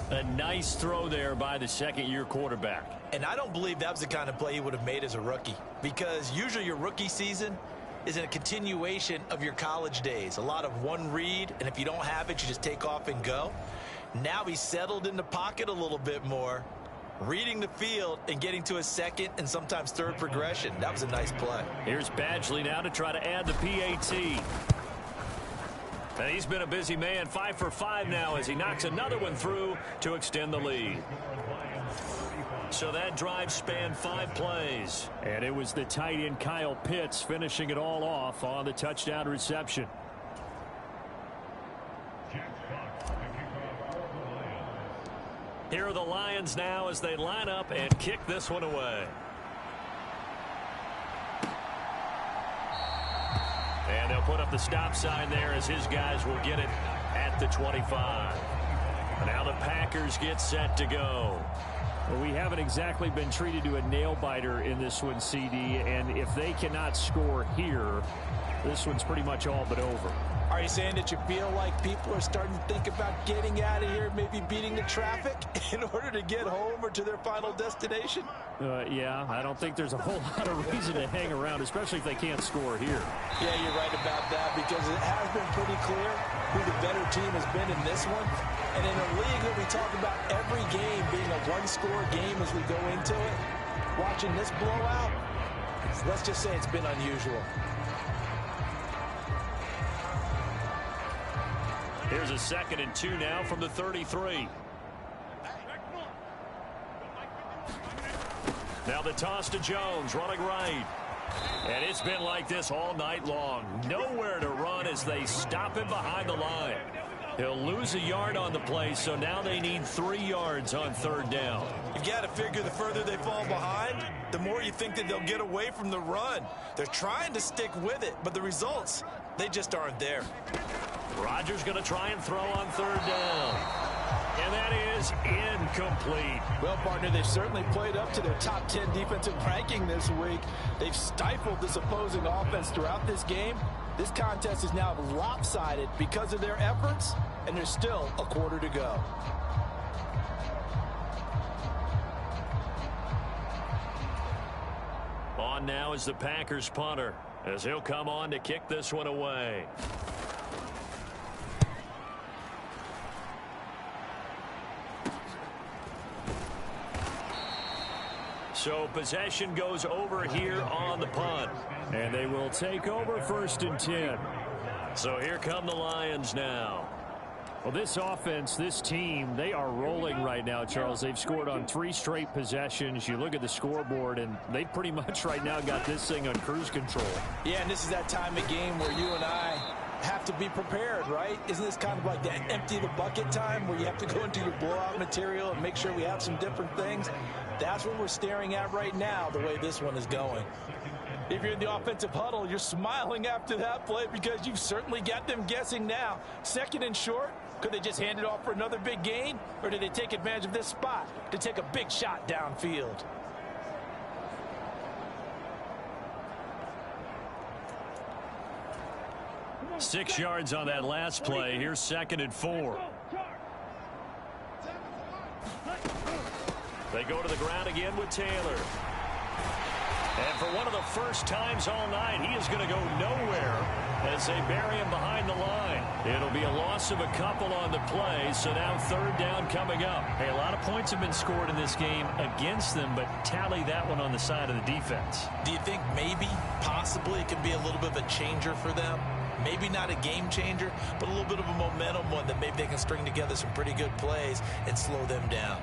A nice throw there by the second-year quarterback. And I don't believe that was the kind of play he would have made as a rookie, because usually your rookie season is a continuation of your college days. A lot of one read, and if you don't have it, you just take off and go. Now he's settled in the pocket a little bit more, reading the field and getting to a second and sometimes 3rd progression. That was a nice play. Here's Badgley now to try to add the PAT. And he's been a busy man, 5 for 5 now as he knocks another one through to extend the lead. So that drive spanned 5 plays. And it was the tight end Kyle Pitts finishing it all off on the touchdown reception. Here are the Lions now as they line up and kick this one away. And they'll put up the stop sign there as his guys will get it at the 25. Now the Packers get set to go. Well, we haven't exactly been treated to a nail-biter in this one, CD, and if they cannot score here, this one's pretty much all but over. Are you saying that you feel like people are starting to think about getting out of here, maybe beating the traffic in order to get home or to their final destination? Yeah, I don't think there's a whole lot of reason to hang around, especially if they can't score here. Yeah, you're right about that, because it has been pretty clear who the better team has been in this one. And in a league that we talk about every game being a one-score game as we go into it, watching this blowout, let's just say it's been unusual. Here's a 2nd and 2 now from the 33. Now the toss to Jones, running right. And it's been like this all night long. Nowhere to run as they stop him behind the line. He'll lose a yard on the play, so now they need 3 yards on 3rd down. You've got to figure the further they fall behind, the more you think that they'll get away from the run. They're trying to stick with it, but the results, they just aren't there. Rodgers going to try and throw on 3rd down. And that is incomplete. Well, partner, they've certainly played up to their top 10 defensive ranking this week. They've stifled this opposing offense throughout this game. This contest is now lopsided because of their efforts, and there's still a quarter to go. On now is the Packers punter, as he'll come on to kick this one away. So possession goes over here on the punt. And they will take over 1st and 10. So here come the Lions now. Well, this offense, this team, they are rolling right now, Charles. They've scored on 3 straight possessions. You look at the scoreboard, and they pretty much right now got this thing on cruise control. Yeah, and this is that time of game where you and I have to be prepared, right? Isn't this kind of like that empty the bucket time where you have to go into your blowout material and make sure we have some different things? That's what we're staring at right now, the way this one is going. If you're in the offensive huddle, you're smiling after that play because you've certainly got them guessing now. 2nd and short, could they just hand it off for another big gain? Or did they take advantage of this spot to take a big shot downfield? Six yards on that last play. Here's 2nd and 4. They go to the ground again with Taylor. And for one of the first times all night, he is going to go nowhere as they bury him behind the line. It'll be a loss of a couple on the play, so now 3rd down coming up. Hey, a lot of points have been scored in this game against them, but tally that one on the side of the defense. Do you think maybe, possibly, it could be a little bit of a changer for them? Maybe not a game changer, but a little bit of a momentum one that maybe they can string together some pretty good plays and slow them down.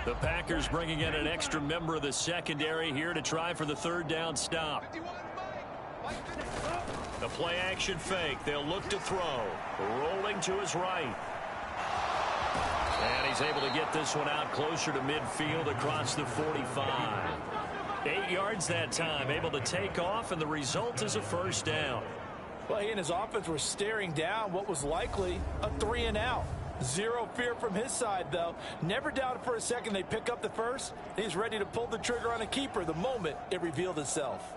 The Packers bringing in an extra member of the secondary here to try for the 3rd down stop. The play action fake. They'll look to throw. Rolling to his right. And he's able to get this one out closer to midfield across the 45. 8 yards that time. Able to take off, and the result is a 1st down. Well, he and his offense were staring down what was likely a 3-and-out. Zero fear from his side, though. Never doubted for a second they pick up the first. He's ready to pull the trigger on a keeper the moment it revealed itself.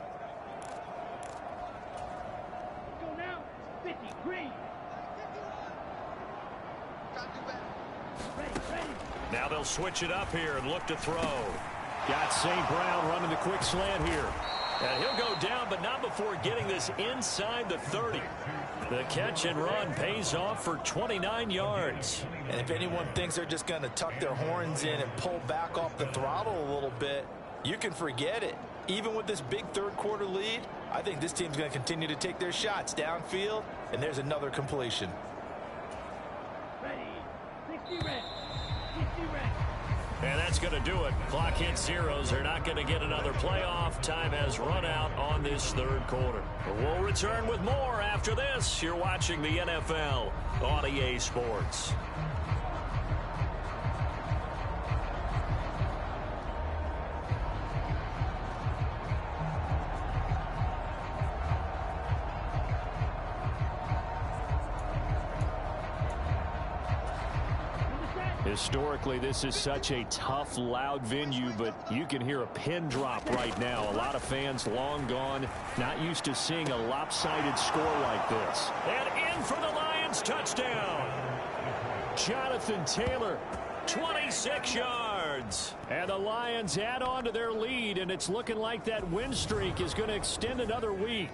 Now they'll switch it up here and look to throw. Got St. Brown running the quick slant here. And he'll go down, but not before getting this inside the 30. The catch and run pays off for 29 yards. And if anyone thinks they're just going to tuck their horns in and pull back off the throttle a little bit, you can forget it. Even with this big 3rd quarter lead, I think this team's going to continue to take their shots downfield, and there's another completion. And that's going to do it. Clock hits zeros. They're not going to get another playoff. Time has run out on this 3rd quarter. We'll return with more after this. You're watching the NFL on EA Sports. Historically, this is such a tough, loud venue, but you can hear a pin drop right now. A lot of fans long gone, not used to seeing a lopsided score like this. And in for the Lions touchdown. Jonathan Taylor, 26 yards. and the Lions add on to their lead, and it's looking like that win streak is going to extend another week.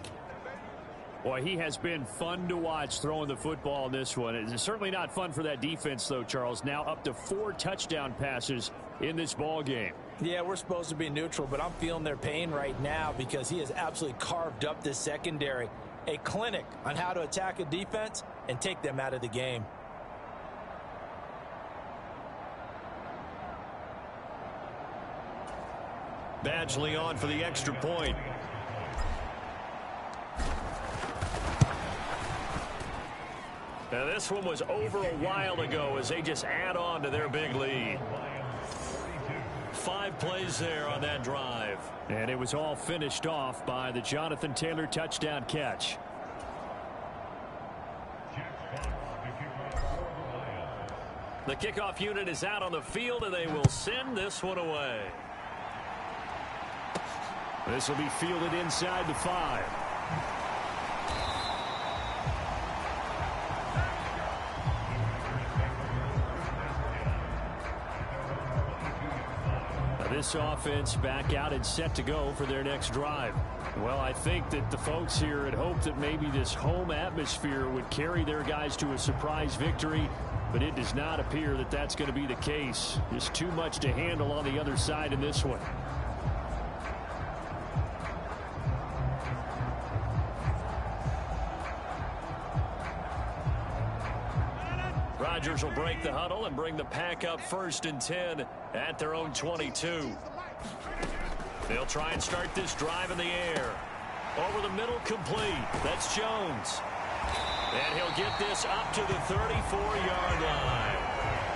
Boy, he has been fun to watch throwing the football in this one. It's certainly not fun for that defense, though, Charles. Now up to 4 touchdown passes in this ball game. Yeah, we're supposed to be neutral, but I'm feeling their pain right now because he has absolutely carved up this secondary. A clinic on how to attack a defense and take them out of the game. Badgley on for the extra point. Now this one was over a while ago as they just add on to their big lead. 5 plays there on that drive. And it was all finished off by the Jonathan Taylor touchdown catch. The kickoff unit is out on the field, and they will send this one away. This will be fielded inside the 5. This offense back out and set to go for their next drive. Well, I think that the folks here had hoped that maybe this home atmosphere would carry their guys to a surprise victory, but it does not appear that that's going to be the case. Just too much to handle on the other side in this one. Rodgers will break the huddle and bring the pack up 1st and 10 at their own 22. They'll try and start this drive in the air. Over the middle, complete. That's Jones. And he'll get this up to the 34-yard line.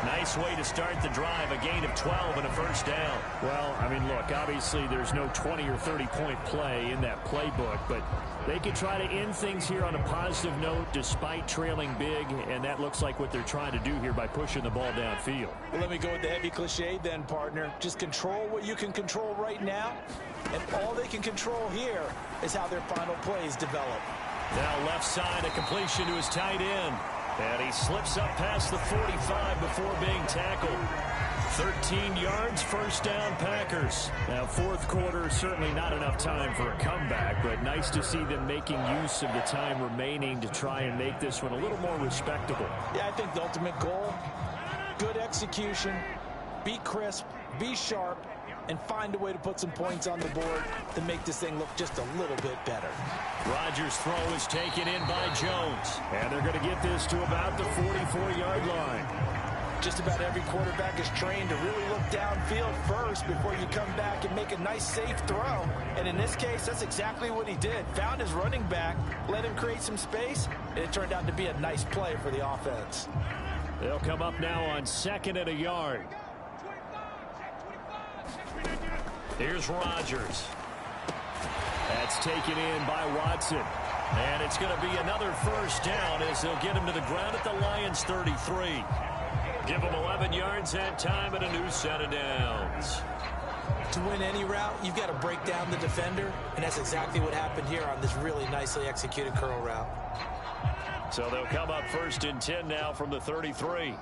Nice way to start the drive, a gain of 12 and a first down. Well, I mean, look, obviously there's no 20 or 30-point play in that playbook, but they can try to end things here on a positive note despite trailing big, and that looks like what they're trying to do here by pushing the ball downfield. Well, let me go with the heavy cliche then, partner. Just control what you can control right now, and all they can control here is how their final plays develop. Now left side, a completion to his tight end. And he slips up past the 45 before being tackled. 13 yards, first down, Packers. Now, 4th quarter, certainly not enough time for a comeback, but nice to see them making use of the time remaining to try and make this one a little more respectable. Yeah, I think the ultimate goal, good execution, be crisp, be sharp, and find a way to put some points on the board to make this thing look just a little bit better. Rodgers' throw is taken in by Jones. And they're going to get this to about the 44-yard line. Just about every quarterback is trained to really look downfield first before you come back and make a nice, safe throw. And in this case, that's exactly what he did. Found his running back, let him create some space, and it turned out to be a nice play for the offense. They'll come up now on 2nd and a yard. Here's Rodgers. That's taken in by Watson. And it's going to be another first down as they'll get him to the ground at the Lions' 33. Give him 11 yards that time and a new set of downs. To win any route, you've got to break down the defender, and that's exactly what happened here on this really nicely executed curl route. So they'll come up 1st and 10 now from the 33.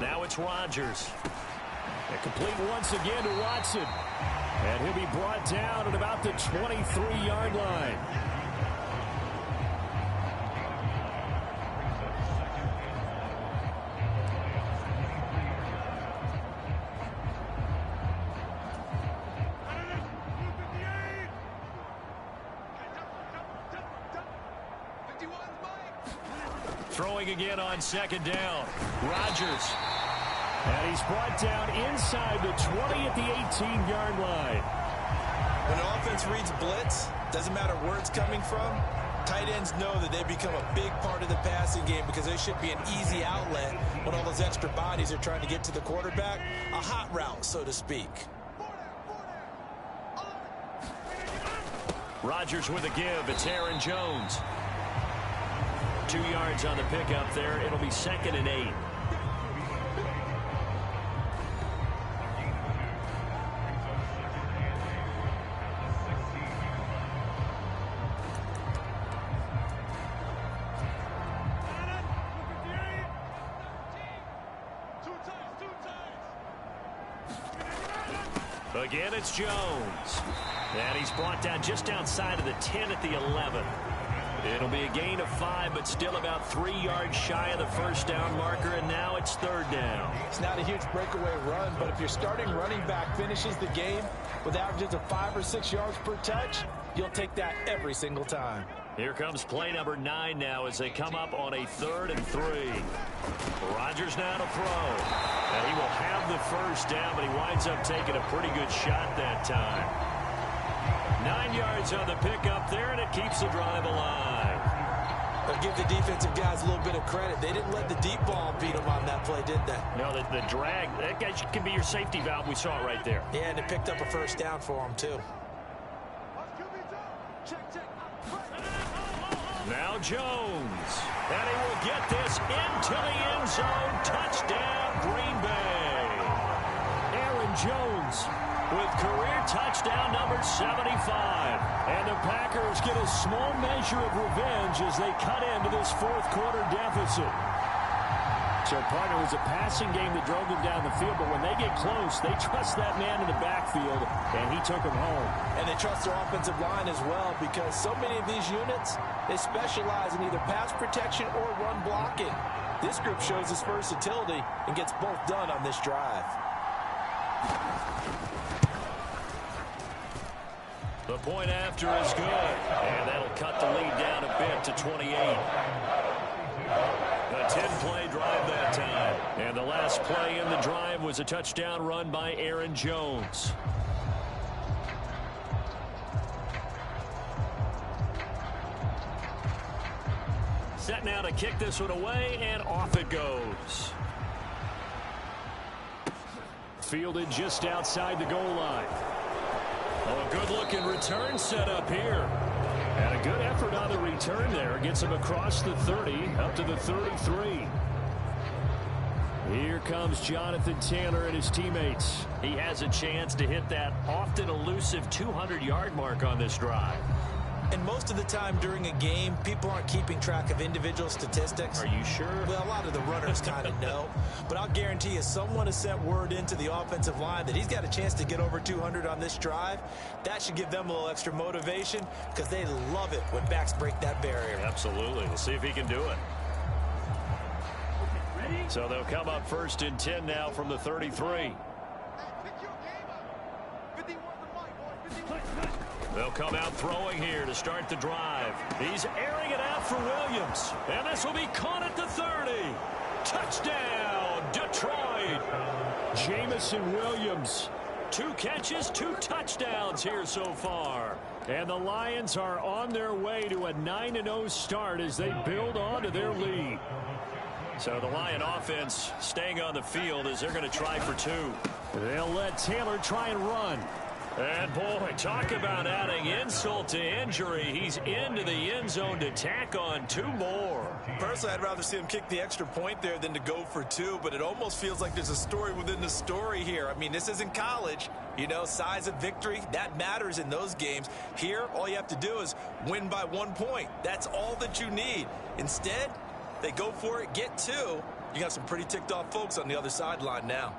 Now it's Rodgers. And complete once again to Watson. And he'll be brought down at about the 23-yard line. Throwing again on 2nd down. Rodgers. And he's brought down inside the 20 at the 18-yard line. When an offense reads blitz, doesn't matter where it's coming from, tight ends know that they become a big part of the passing game because they should be an easy outlet when all those extra bodies are trying to get to the quarterback. A hot route, so to speak. Rodgers with a give. It's Aaron Jones. 2 yards on the pickup there. It'll be 2nd and 8. Again, it's Jones. And he's brought down just outside of the 10 at the 11. It'll be a gain of 5, but still about 3 yards shy of the first down marker, and now it's 3rd down. It's not a huge breakaway run, but if your starting running back finishes the game with averages of 5 or 6 yards per touch, you'll take that every single time. Here comes play number 9 now as they come up on a 3rd and 3. Rodgers now to throw. And he will have the first down, but he winds up taking a pretty good shot that time. 9 yards on the pickup there, and it keeps the drive alive. I'll give the defensive guys a little bit of credit. They didn't let the deep ball beat them on that play, did they? No, the drag, that guy can be your safety valve. We saw it right there. Yeah, and it picked up a first down for them, too. Now Jones. And he will get this into the end zone. Touchdown, Green Bay. Aaron Jones with career touchdown number 75. And the Packers get a small measure of revenge as they cut into this 4th quarter deficit. So, partner, it was a passing game that drove them down the field, but when they get close, they trust that man in the backfield, and he took them home. And they trust their offensive line as well, because so many of these units, they specialize in either pass protection or run blocking. This group shows its versatility and gets both done on this drive. The point after is good, and that'll cut the lead down a bit to 28. A 10-play drive that time. And the last play in the drive was a touchdown run by Aaron Jones. Set now to kick this one away, and off it goes. Fielded just outside the goal line. Oh, a good-looking return set up here. And a good effort on the return there. Gets him across the 30, up to the 33. Here comes Jonathan Taylor and his teammates. He has a chance to hit that often elusive 200-yard mark on this drive. And most of the time during a game, people aren't keeping track of individual statistics. Are you sure? Well, a lot of the runners kind of know. But I'll guarantee you someone has sent word into the offensive line that he's got a chance to get over 200 on this drive. That should give them a little extra motivation because they love it when backs break that barrier. Absolutely. We'll see if he can do it. So they'll come up 1st and 10 now from the 33. They'll come out throwing here to start the drive. He's airing it out for Williams. And this will be caught at the 30. Touchdown, Detroit. Jamison Williams. 2 catches, 2 touchdowns here so far. And the Lions are on their way to a 9-0 start as they build on to their lead. So the Lion offense staying on the field as they're going to try for 2. They'll let Taylor try and run. And, boy, talk about adding insult to injury. He's into the end zone to tack on 2 more. Personally, I'd rather see him kick the extra point there than to go for 2, but it almost feels like there's a story within the story here. I mean, this isn't college. You know, size of victory, that matters in those games. Here, all you have to do is win by 1 point. That's all that you need. Instead, they go for it, get 2. You got some pretty ticked off folks on the other sideline now.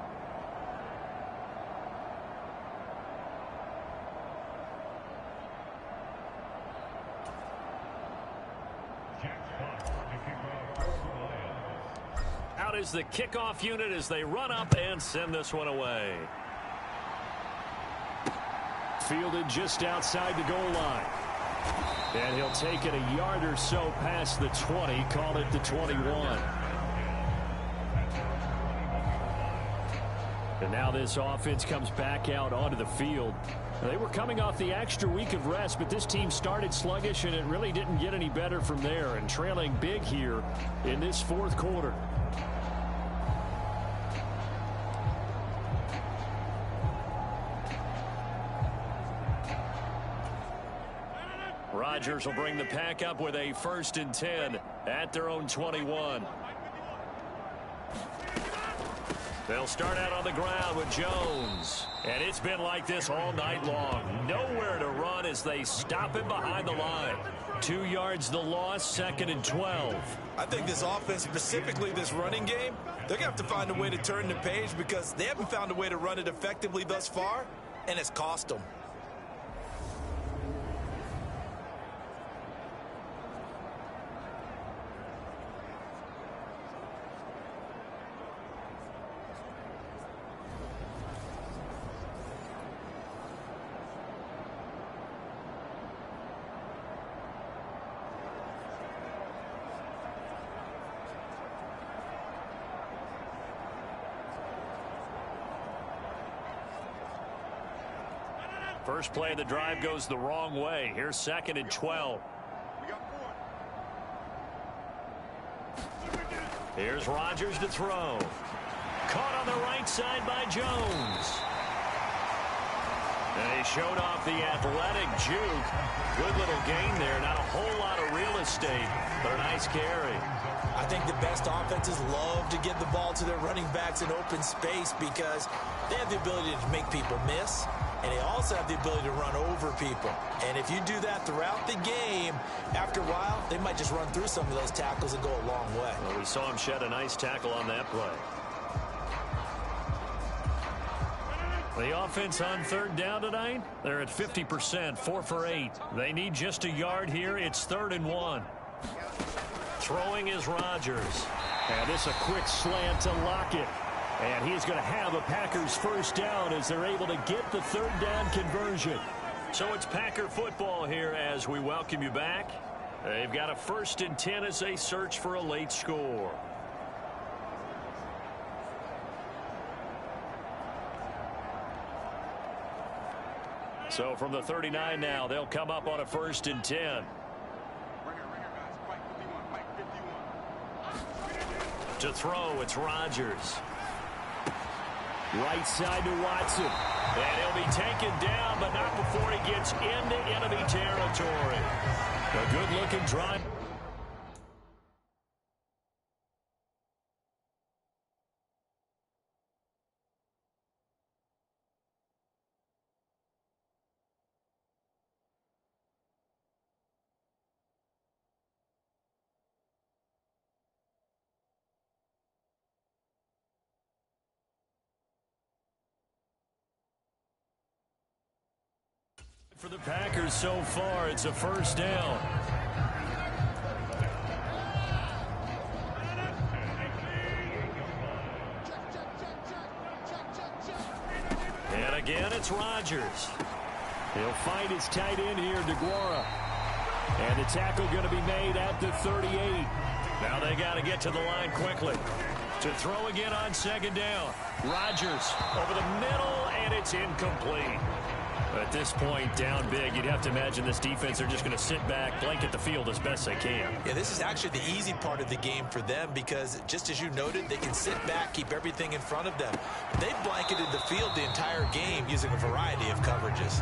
Out is the kickoff unit as they run up and send this one away. Fielded just outside the goal line. And he'll take it a yard or so past the 20, call it the 21. And now this offense comes back out onto the field. They were coming off the extra week of rest, but this team started sluggish, and it really didn't get any better from there, and trailing big here in this 4th quarter. Rodgers will bring the pack up with a 1st and 10 at their own 21. They'll start out on the ground with Jones. And it's been like this all night long. Nowhere to run as they stop him behind the line. 2 yards the loss, 2nd and 12. I think this offense, specifically this running game, they're going to have to find a way to turn the page because they haven't found a way to run it effectively thus far, and it's cost them. First play of the drive goes the wrong way. Here's 2nd and 12. Here's Rodgers to throw. Caught on the right side by Jones. And he showed off the athletic juke. Good little gain there. Not a whole lot of real estate, but a nice carry. I think the best offenses love to give the ball to their running backs in open space because they have the ability to make people miss, and they also have the ability to run over people. And if you do that throughout the game, after a while, they might just run through some of those tackles and go a long way. Well, we saw him shed a nice tackle on that play. The offense on 3rd down tonight, they're at 50%, 4 for 8. They need just a yard here. It's 3rd and 1. Throwing is Rodgers. And this a quick slant to Lockett. And he's going to have a Packers first down as they're able to get the 3rd down conversion. So it's Packer football here as we welcome you back. They've got a 1st and 10 as they search for a late score. So from the 39 now, they'll come up on a 1st and 10. To throw, it's Rodgers. Right side to Watson. And he'll be taken down, but not before he gets into enemy territory. A good-looking drive. For the Packers so far, it's a 1st down. And again, it's Rodgers. He'll find his tight end here, DeGuara. And the tackle going to be made at the 38. Now they got to get to the line quickly. To throw again on 2nd down. Rodgers over the middle, and it's incomplete. At this point, down big, you'd have to imagine this defense, they're just going to sit back, blanket the field as best they can. Yeah, this is actually the easy part of the game for them because, just as you noted, they can sit back, keep everything in front of them. They've blanketed the field the entire game using a variety of coverages.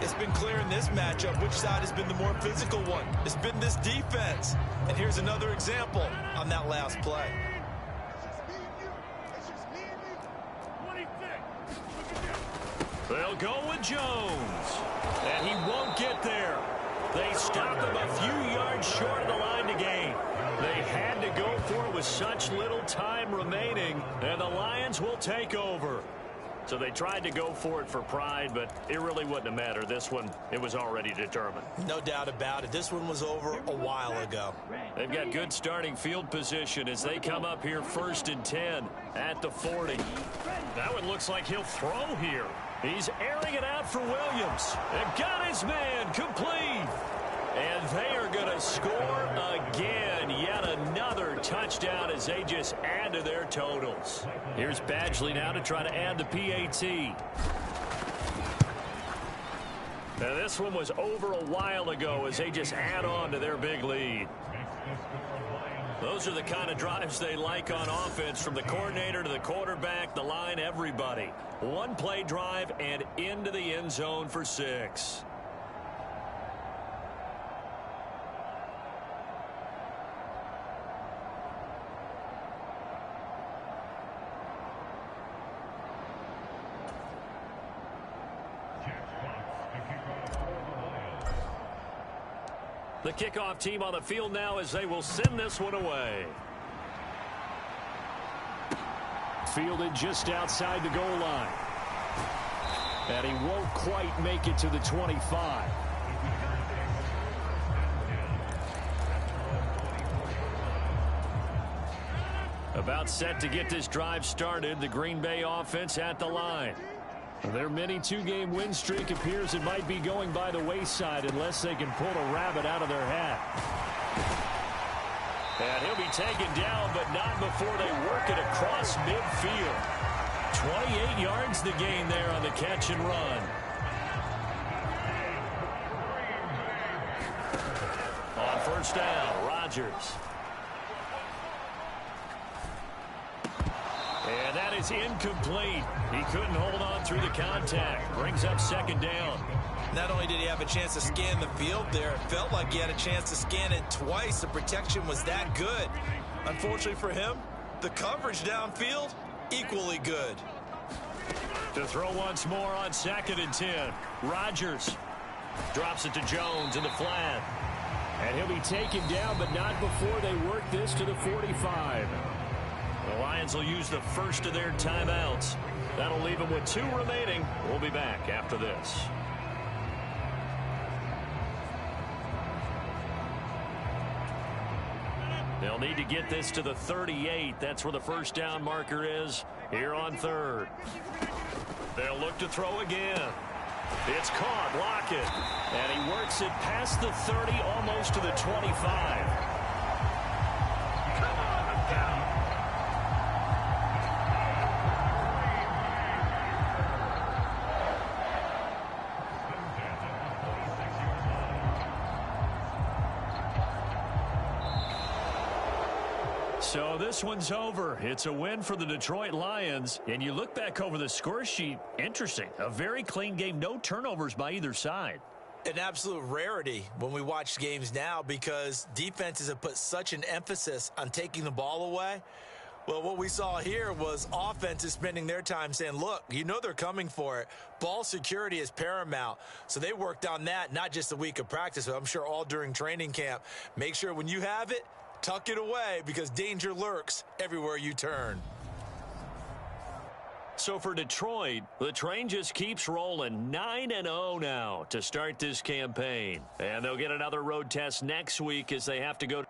It's been clear in this matchup which side has been the more physical one. It's been this defense. And here's another example on that last play. They'll go with Jones. And he won't get there. They stop him a few yards short of the line to gain. They had to go for it with such little time remaining, and the Lions will take over. So they tried to go for it for pride, but it really wouldn't have mattered. This one, it was already determined. No doubt about it. This one was over a while ago. They've got good starting field position as they come up here 1st and 10 at the 40. That one looks like he'll throw here. He's airing it out for Williams. And got his man complete. And they are going to score again. Yet another touchdown as they just add to their totals. Here's Badgley now to try to add the PAT. Now this one was over a while ago as they just add on to their big lead. Those are the kind of drives they like on offense, from the coordinator to the quarterback, the line, everybody. One play drive and into the end zone for 6. The kickoff team on the field now as they will send this one away. Fielded just outside the goal line. And he won't quite make it to the 25. About set to get this drive started, the Green Bay offense at the line. Their mini 2-game win streak appears it might be going by the wayside unless they can pull a rabbit out of their hat. And he'll be taken down, but not before they work it across midfield. 28 yards the gain there on the catch and run. first down. Rodgers. And that is incomplete. He couldn't hold on through the contact. Brings up second down. Not only did he have a chance to scan the field there, it felt like he had a chance to scan it twice. The protection was that good. Unfortunately for him, the coverage downfield, equally good. To throw once more on 2nd and 10. Rodgers drops it to Jones in the flat. And he'll be taken down, but not before they work this to the 45. The Lions will use the first of their timeouts. That'll leave them with 2 remaining. We'll be back after this. They'll need to get this to the 38. That's where the first down marker is here on 3rd. They'll look to throw again. It's caught. Lockett. And he works it past the 30, almost to the 25. So this one's over. It's a win for the Detroit Lions. And you look back over the score sheet, interesting. A very clean game, no turnovers by either side. An absolute rarity when we watch games now because defenses have put such an emphasis on taking the ball away. Well, what we saw here was offenses spending their time saying, look, you know they're coming for it. Ball security is paramount. So they worked on that, not just a week of practice, but I'm sure all during training camp. Make sure when you have it, tuck it away because danger lurks everywhere you turn. So for Detroit, the train just keeps rolling. 9-0 now to start this campaign. And they'll get another road test next week as they have to go